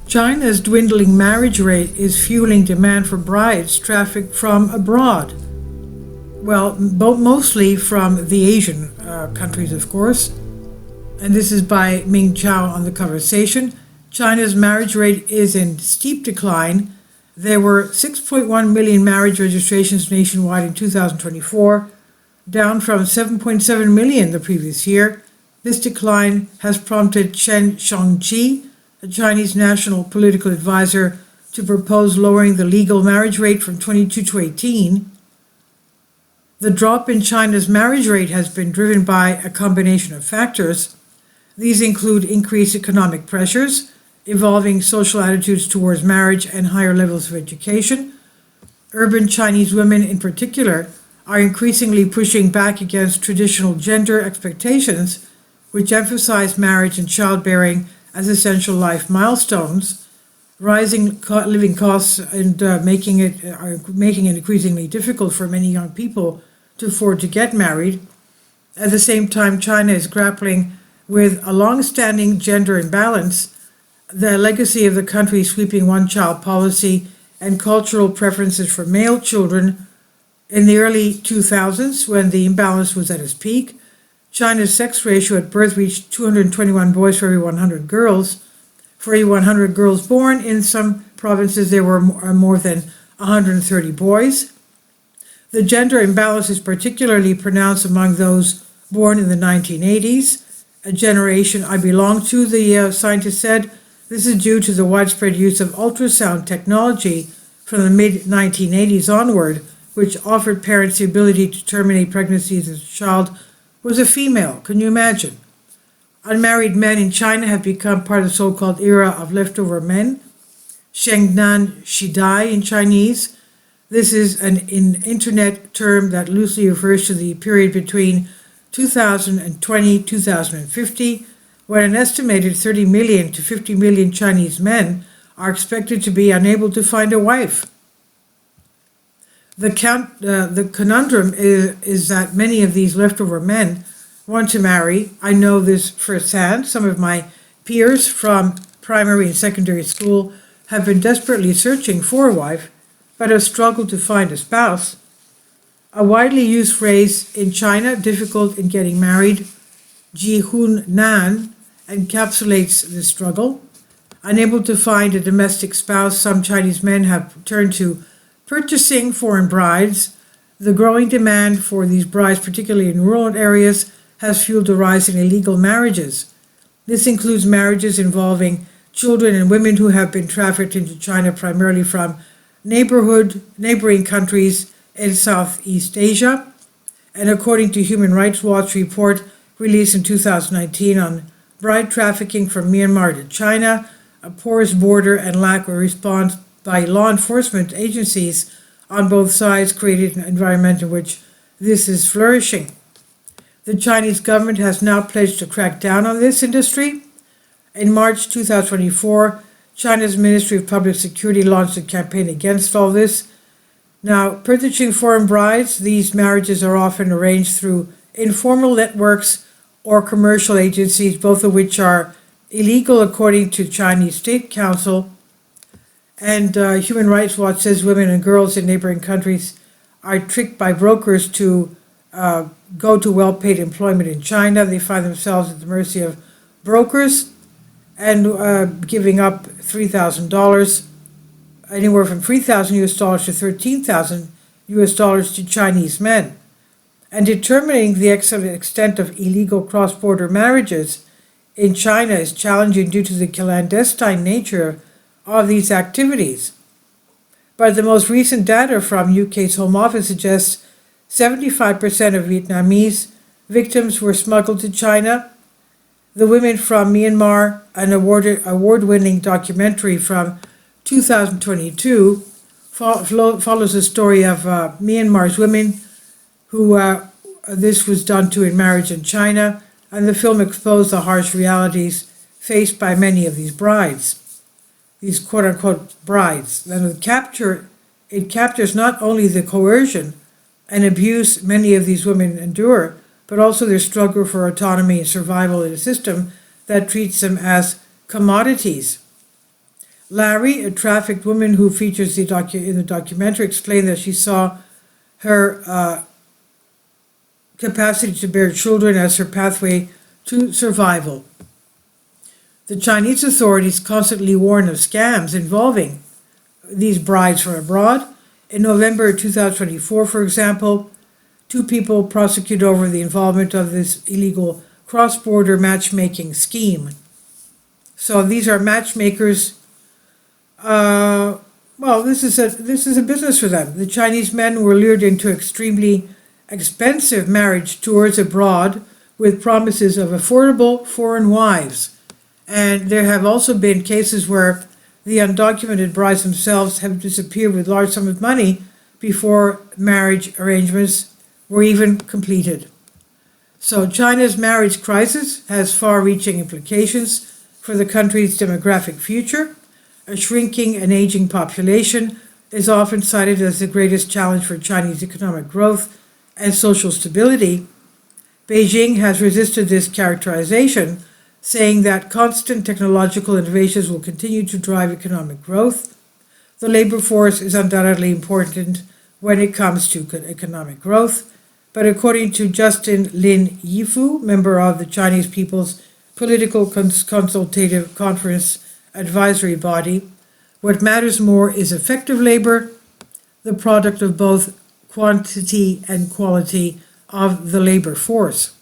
China's dwindling marriage rate is fueling demand for brides trafficked from abroad. Well, mostly from the Asian countries, of course. And this is by Ming Chao on The Conversation. China's marriage rate is in steep decline. There were 6.1 million marriage registrations nationwide in 2024, down from 7.7 million the previous year. This decline has prompted Chen Shangqi, a Chinese national political advisor, to propose lowering the legal marriage rate from 22 to 18. The drop in China's marriage rate has been driven by a combination of factors. These include increased economic pressures, evolving social attitudes towards marriage, and higher levels of education. Urban Chinese women, in particular, are increasingly pushing back against traditional gender expectations, which emphasize marriage and childbearing as essential life milestones. Rising living costs and making it increasingly difficult for many young people to afford to get married. At the same time, China is grappling with a long-standing gender imbalance, the legacy of the country's sweeping one-child policy, and cultural preferences for male children. In the early 2000s, when the imbalance was at its peak, China's sex ratio at birth reached 221 boys for every 100 girls. For every 100 girls born, in some provinces there were more than 130 boys. The gender imbalance is particularly pronounced among those born in the 1980s, a generation I belong to, the scientist said. This is due to the widespread use of ultrasound technology from the mid-1980s onward, which offered parents the ability to terminate pregnancies if the child was a female. Can you imagine? Unmarried men in China have become part of the so-called era of leftover men, Shengnan Shidai in Chinese. This is an internet term that loosely refers to the period between 2020-2050, when an estimated 30 million to 50 million Chinese men are expected to be unable to find a wife. The conundrum is that many of these leftover men want to marry. I know this firsthand. Some of my peers from primary and secondary school have been desperately searching for a wife, but have struggled to find a spouse. A widely used phrase in China, difficult in getting married, ji hun nan, encapsulates this struggle. Unable to find a domestic spouse, some Chinese men have turned to purchasing foreign brides. The growing demand for these brides, particularly in rural areas, has fueled a rise in illegal marriages. This includes marriages involving children and women who have been trafficked into China primarily from neighboring countries in Southeast Asia. And according to Human Rights Watch report released in 2019 on bride trafficking from Myanmar to China, a porous border and lack of response by law enforcement agencies on both sides created an environment in which this is flourishing. The Chinese government has now pledged to crack down on this industry. In March 2024, China's Ministry of Public Security launched a campaign against all this. Now, purchasing foreign brides, these marriages are often arranged through informal networks or commercial agencies, both of which are illegal according to Chinese State Council. And Human Rights Watch says women and girls in neighboring countries are tricked by brokers to go to well-paid employment in China. They find themselves at the mercy of brokers and giving up $3,000, anywhere from $3,000 to $13,000 to Chinese men. And determining the extent of illegal cross-border marriages in China is challenging due to the clandestine nature of these activities. But the most recent data from UK's Home Office suggests 75% of Vietnamese victims were smuggled to China. The Women from Myanmar, an award-winning documentary from 2022, follows the story of Myanmar's women who this was done to in marriage in China, and the film exposed the harsh realities faced by many of these brides, these quote-unquote brides. Then it captures not only the coercion and abuse many of these women endure, but also their struggle for autonomy and survival in a system that treats them as commodities. Larry, a trafficked woman who features in the documentary, explained that she saw her capacity to bear children as her pathway to survival. The Chinese authorities constantly warn of scams involving these brides from abroad. In November 2024, for example, two people prosecuted over the involvement of this illegal cross-border matchmaking scheme. So these are matchmakers. This is a business for them. The Chinese men were lured into extremely expensive marriage tours abroad with promises of affordable foreign wives. And there have also been cases where the undocumented brides themselves have disappeared with large sums of money before marriage arrangements were even completed. So China's marriage crisis has far-reaching implications for the country's demographic future. A shrinking and aging population is often cited as the greatest challenge for Chinese economic growth and social stability. Beijing has resisted this characterization, saying that constant technological innovations will continue to drive economic growth. The labor force is undoubtedly important when it comes to economic growth, but according to Justin Lin Yifu, member of the Chinese People's Political Consultative Conference advisory body, what matters more is effective labor, the product of both quantity and quality of the labor force.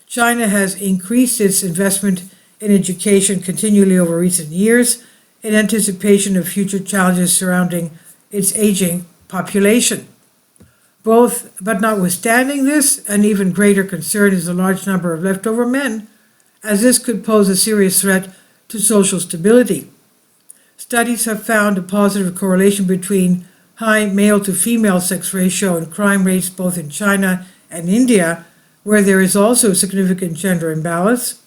China has increased its investment in education continually over recent years in anticipation of future challenges surrounding its aging population. But notwithstanding this, an even greater concern is the large number of leftover men, as this could pose a serious threat to social stability. Studies have found a positive correlation between high male-to-female sex ratio and crime rates both in China and India, where there is also a significant gender imbalance.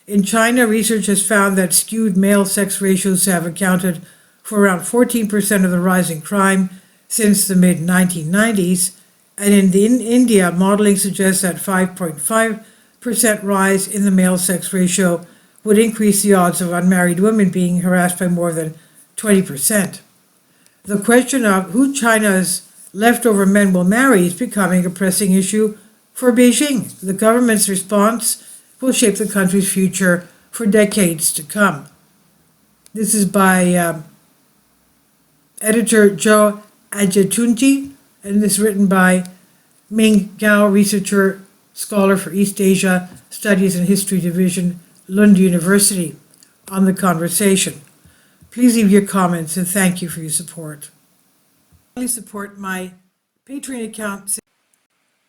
In China, research has found that skewed male sex ratios have accounted for around 14% of the rise in crime since the mid-1990s, and in India, modeling suggests that 5.5% rise in the male sex ratio would increase the odds of unmarried women being harassed by more than 20%. The question of who China's leftover men will marry is becoming a pressing issue for Beijing. The government's response will shape the country's future for decades to come. This is by editor Joe Adjatunji, and this is written by Ming Gao, researcher, scholar for East Asia Studies and History Division, Lund University, on the conversation. Please leave your comments and thank you for your support. Please support my Patreon account.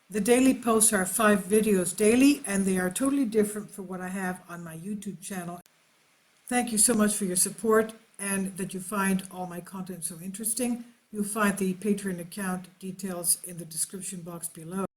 The daily posts are 5 videos daily, and they are totally different from what I have on my YouTube channel. Thank you so much for your support and that you find all my content so interesting. You'll find the Patreon account details in the description box below.